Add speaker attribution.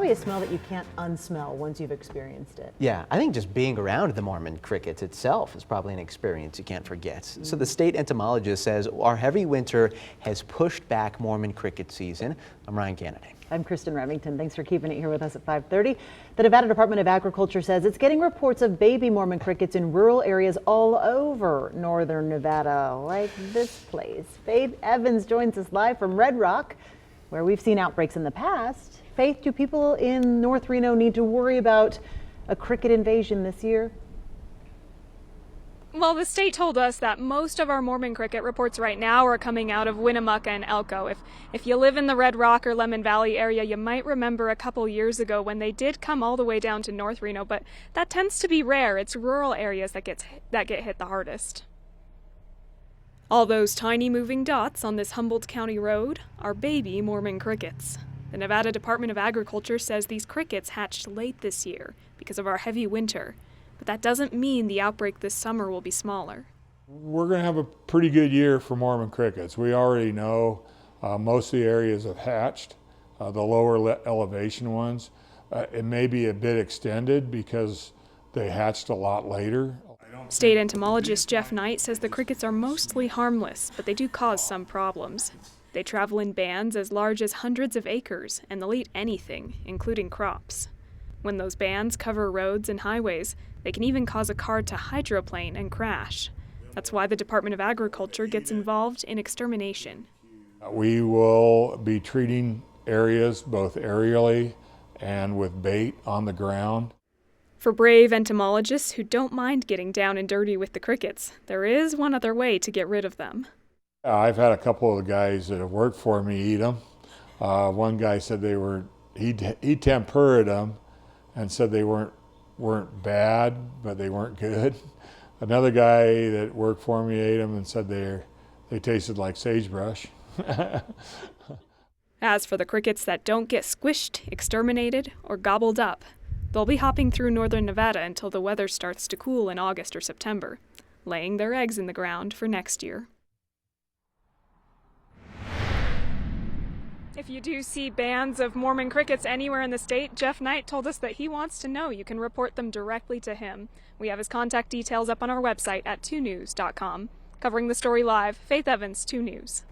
Speaker 1: probably a smell that you can't unsmell once you've experienced it.
Speaker 2: Yeah, I think just being around the Mormon crickets itself is probably an experience you can't forget. So the state entomologist says our heavy winter has pushed back Mormon cricket season. I'm Ryan Kennedy.
Speaker 1: I'm Kristen Remington. Thanks for keeping it here with us at 5:30. The Nevada Department of Agriculture says it's getting reports of baby Mormon crickets in rural areas all over northern Nevada, like this place. Faith Evans joins us live from Red Rock, where we've seen outbreaks in the past. Faith, do people in North Reno need to worry about a cricket invasion this year?
Speaker 3: Well, the state told us that most of our Mormon cricket reports right now are coming out of Winnemucca and Elko. If you live in the Red Rock or Lemon Valley area, you might remember a couple years ago when they did come all the way down to North Reno, but that tends to be rare. It's rural areas that get hit the hardest. All those tiny moving dots on this Humboldt County road are baby Mormon crickets. The Nevada Department of Agriculture says these crickets hatched late this year because of our heavy winter. But that doesn't mean the outbreak this summer will be smaller.
Speaker 4: We're going to have a pretty good year for Mormon crickets. We already know most of the areas have hatched, the lower elevation ones. It may be a bit extended because they hatched a lot later.
Speaker 3: State entomologist Jeff Knight says the crickets are mostly harmless, but they do cause some problems. They travel in bands as large as hundreds of acres, and they'll eat anything, including crops. When those bands cover roads and highways, they can even cause a car to hydroplane and crash. That's why the Department of Agriculture gets involved in extermination.
Speaker 4: We will be treating areas both aerially and with bait on the ground.
Speaker 3: For brave entomologists who don't mind getting down and dirty with the crickets, there is one other way to get rid of them.
Speaker 4: I've had a couple of the guys that have worked for me eat them. One guy said he tempered them and said they weren't bad, but they weren't good. Another guy that worked for me ate them and said they tasted like sagebrush.
Speaker 3: As for the crickets that don't get squished, exterminated, or gobbled up, they'll be hopping through northern Nevada until the weather starts to cool in August or September, laying their eggs in the ground for next year. If you do see bands of Mormon crickets anywhere in the state, Jeff Knight told us that he wants to know. You can report them directly to him. We have his contact details up on our website at 2news.com. Covering the story live, Faith Evans, 2 News.